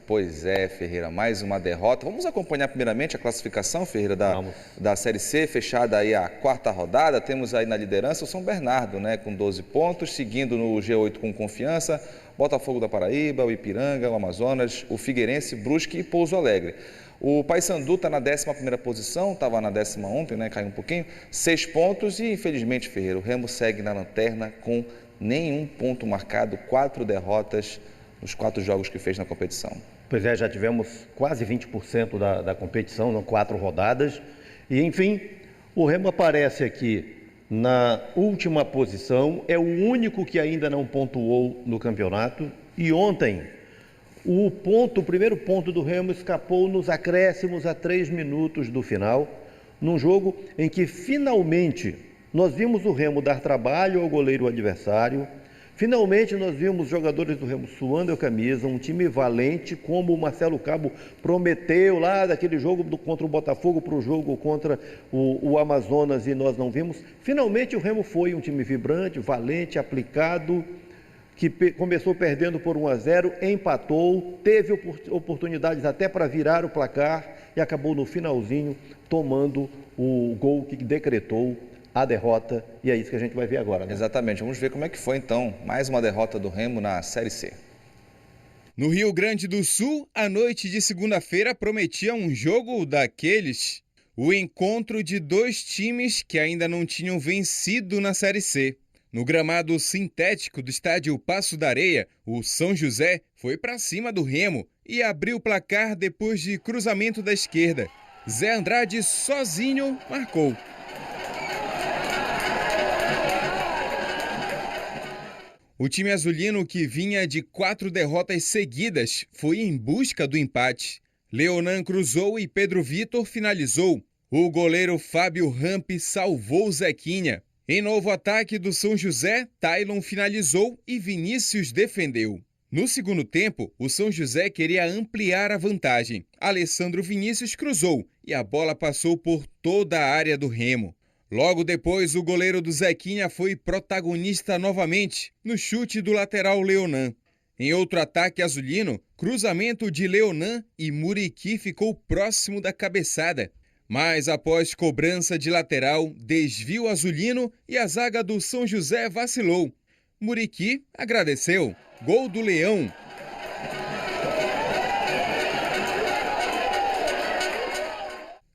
Pois é, Ferreira, mais uma derrota. Vamos acompanhar primeiramente a classificação, Ferreira, da Série C, fechada aí a quarta rodada. Temos aí na liderança o São Bernardo, né, com 12 pontos, seguindo no G8 com Confiança, Botafogo da Paraíba, o Ipiranga, o Amazonas, o Figueirense, Brusque e Pouso Alegre. O Paysandu está na 11ª posição, estava na 10ª ontem, né, caiu um pouquinho, 6 pontos e, infelizmente, Ferreira, o Remo segue na lanterna com nenhum ponto marcado, 4 derrotas nos 4 jogos que fez na competição. Pois é, já tivemos quase 20% da competição, em 4 rodadas. E, enfim, o Remo aparece aqui na última posição, é o único que ainda não pontuou no campeonato. E ontem, o primeiro ponto do Remo escapou nos acréscimos a 3 minutos do final, num jogo em que finalmente nós vimos o Remo dar trabalho ao goleiro adversário. Finalmente nós vimos jogadores do Remo suando a camisa, um time valente, como o Marcelo Cabo prometeu lá daquele jogo contra o Botafogo para o jogo contra o Amazonas, e nós não vimos. Finalmente o Remo foi um time vibrante, valente, aplicado, que começou perdendo por 1-0, empatou, teve oportunidades até para virar o placar e acabou no finalzinho tomando o gol que decretou a derrota, e é isso que a gente vai ver agora, né? Exatamente, vamos ver como é que foi então, mais uma derrota do Remo na Série C. No Rio Grande do Sul, a noite de segunda-feira prometia um jogo daqueles. O encontro de 2 times que ainda não tinham vencido na Série C. No gramado sintético do estádio Paço da Areia, o São José foi para cima do Remo e abriu o placar depois de cruzamento da esquerda. Zé Andrade sozinho marcou. O time azulino, que vinha de 4 derrotas seguidas, foi em busca do empate. Leonan cruzou e Pedro Vitor finalizou. O goleiro Fábio Ramp salvou o Zequinha. Em novo ataque do São José, Tailon finalizou e Vinícius defendeu. No segundo tempo, o São José queria ampliar a vantagem. Alessandro Vinícius cruzou e a bola passou por toda a área do Remo. Logo depois, o goleiro do Zequinha foi protagonista novamente, no chute do lateral Leonan. Em outro ataque azulino, cruzamento de Leonan e Muriqui ficou próximo da cabeçada. Mas após cobrança de lateral, desvio azulino e a zaga do São José vacilou. Muriqui agradeceu. Gol do Leão.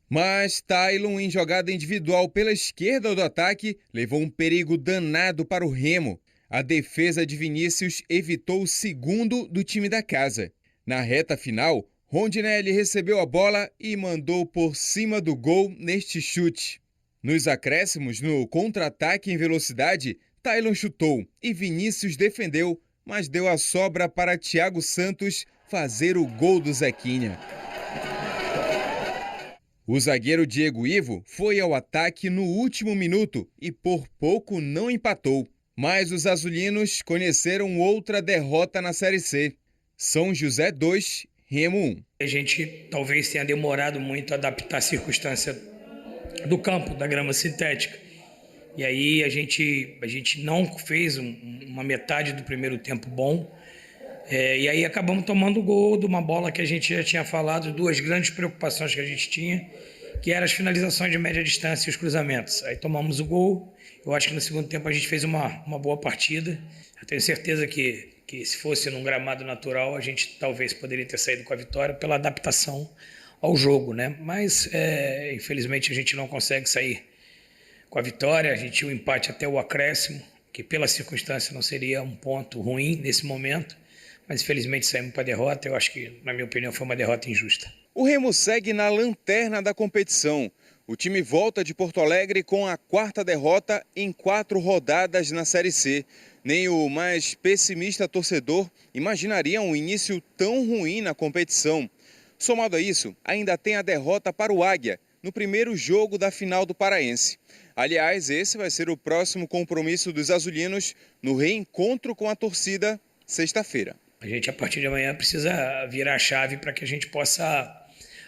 Mas Tailon, em jogada individual pela esquerda do ataque, levou um perigo danado para o Remo. A defesa de Vinícius evitou o segundo do time da casa. Na reta final, Rondinelli recebeu a bola e mandou por cima do gol neste chute. Nos acréscimos, no contra-ataque em velocidade, Tailon chutou e Vinícius defendeu, mas deu a sobra para Thiago Santos fazer o gol do Zequinha. O zagueiro Diego Ivo foi ao ataque no último minuto e por pouco não empatou. Mas os azulinos conheceram outra derrota na Série C. São José 2, Remo 1. A gente talvez tenha demorado muito a adaptar a circunstância do campo, da grama sintética. E aí a gente não fez uma metade do primeiro tempo bom. E aí acabamos tomando o gol de uma bola que a gente já tinha falado, 2 grandes preocupações que a gente tinha, que eram as finalizações de média distância e os cruzamentos. Aí tomamos o gol. Eu acho que no segundo tempo a gente fez uma boa partida. Eu tenho certeza que se fosse num gramado natural, a gente talvez poderia ter saído com a vitória pela adaptação ao jogo, né? Mas, infelizmente, a gente não consegue sair com a vitória. A gente tinha um empate até o acréscimo, que pela circunstância não seria um ponto ruim nesse momento. Mas, infelizmente, saímos para a derrota. Eu acho que, na minha opinião, foi uma derrota injusta. O Remo segue na lanterna da competição. O time volta de Porto Alegre com a 4ª derrota em 4 rodadas na Série C. Nem o mais pessimista torcedor imaginaria um início tão ruim na competição. Somado a isso, ainda tem a derrota para o Águia, no primeiro jogo da final do Paraense. Aliás, esse vai ser o próximo compromisso dos azulinos no reencontro com a torcida, sexta-feira. A gente, a partir de amanhã, precisa virar a chave para que a gente possa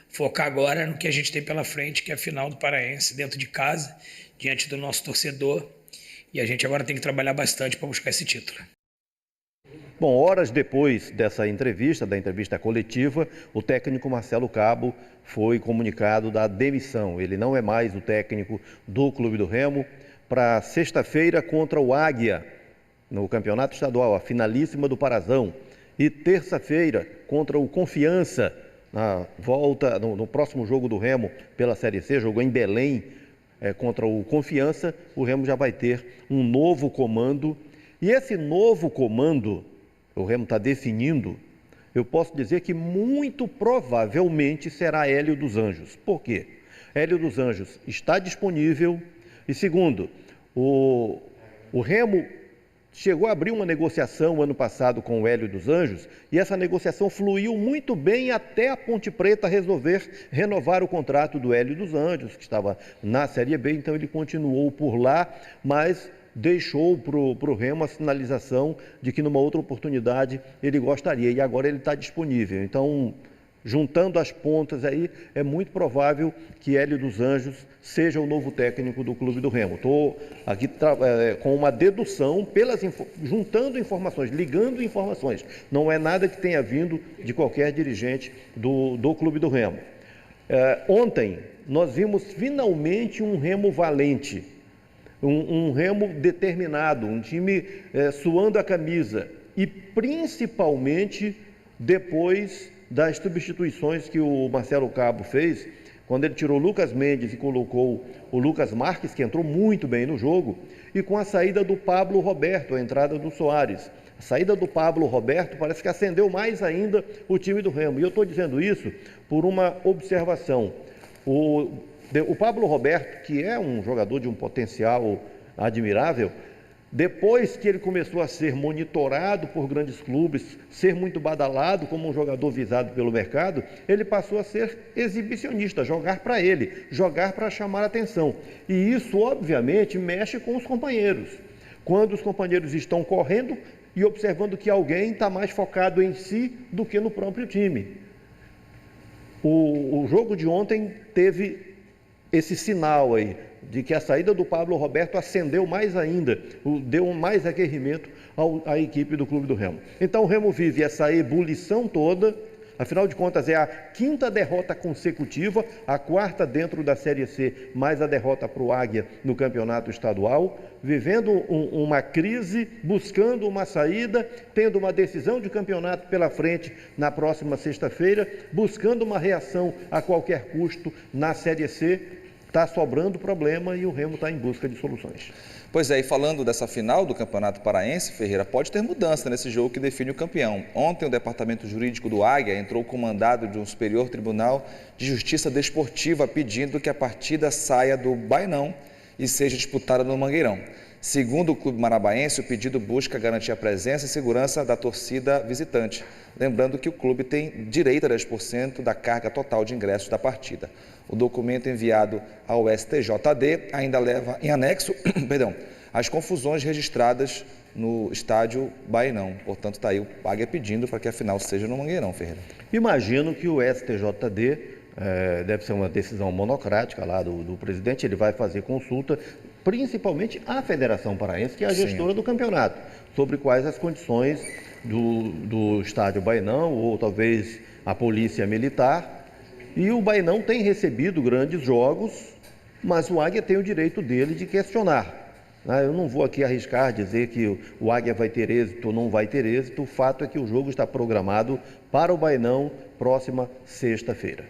focar agora no que a gente tem pela frente, que é a final do Paraense, dentro de casa, diante do nosso torcedor. E a gente agora tem que trabalhar bastante para buscar esse título. Bom, horas depois dessa entrevista, da entrevista coletiva, o técnico Marcelo Cabo foi comunicado da demissão. Ele não é mais o técnico do Clube do Remo para sexta-feira contra o Águia, no Campeonato Estadual, a finalíssima do Parazão. E terça-feira contra o Confiança, na volta, no próximo jogo do Remo pela Série C, jogou em Belém contra o Confiança. O Remo já vai ter um novo comando. E esse novo comando, o Remo está definindo, eu posso dizer que muito provavelmente será Hélio dos Anjos. Por quê? Hélio dos Anjos está disponível e, segundo, o Remo chegou a abrir uma negociação ano passado com o Hélio dos Anjos e essa negociação fluiu muito bem até a Ponte Preta resolver renovar o contrato do Hélio dos Anjos, que estava na Série B, então ele continuou por lá, mas deixou para o Remo a sinalização de que numa outra oportunidade ele gostaria e agora ele está disponível. Então, juntando as pontas aí, é muito provável que Hélio dos Anjos seja o novo técnico do Clube do Remo. Estou aqui com uma dedução, juntando informações, ligando informações. Não é nada que tenha vindo de qualquer dirigente do Clube do Remo. Ontem, nós vimos finalmente um Remo valente, um Remo determinado, um time suando a camisa e principalmente depois das substituições que o Marcelo Cabo fez, quando ele tirou o Lucas Mendes e colocou o Lucas Marques, que entrou muito bem no jogo, e com a saída do Pablo Roberto, a entrada do Soares. A saída do Pablo Roberto parece que acendeu mais ainda o time do Remo. E eu estou dizendo isso por uma observação. O Pablo Roberto, que é um jogador de um potencial admirável, depois que ele começou a ser monitorado por grandes clubes, ser muito badalado como um jogador visado pelo mercado, ele passou a ser exibicionista, jogar para ele, jogar para chamar a atenção. E isso, obviamente, mexe com os companheiros. Quando os companheiros estão correndo e observando que alguém está mais focado em si do que no próprio time. O jogo de ontem teve esse sinal aí, de que a saída do Pablo Roberto acendeu mais ainda, deu mais aguerrimento à equipe do Clube do Remo. Então o Remo vive essa ebulição toda, afinal de contas é a quinta derrota consecutiva, a quarta dentro da Série C, mais a derrota para o Águia no Campeonato Estadual, vivendo uma crise, buscando uma saída, tendo uma decisão de campeonato pela frente na próxima sexta-feira, buscando uma reação a qualquer custo na Série C. Está sobrando problema e o Remo está em busca de soluções. Pois é, e falando dessa final do Campeonato Paraense, Ferreira, pode ter mudança nesse jogo que define o campeão. Ontem o Departamento Jurídico do Águia entrou com mandado de um Superior Tribunal de Justiça Desportiva pedindo que a partida saia do Bainão e seja disputada no Mangueirão. Segundo o Clube Marabaense, o pedido busca garantir a presença e segurança da torcida visitante. Lembrando que o clube tem direito a 10% da carga total de ingressos da partida. O documento enviado ao STJD ainda leva em anexo as confusões registradas no estádio Bainão. Portanto, está aí o Águia pedindo para que a final seja no Mangueirão, Ferreira. Imagino que o STJD deve ser uma decisão monocrática lá do presidente, ele vai fazer consulta, principalmente à Federação Paraense, que é a gestora do campeonato, sobre quais as condições do estádio Bainão, ou talvez a polícia militar. E o Bainão tem recebido grandes jogos, mas o Águia tem o direito dele de questionar. Eu não vou aqui arriscar dizer que o Águia vai ter êxito ou não vai ter êxito. O fato é que o jogo está programado para o Bainão próxima sexta-feira.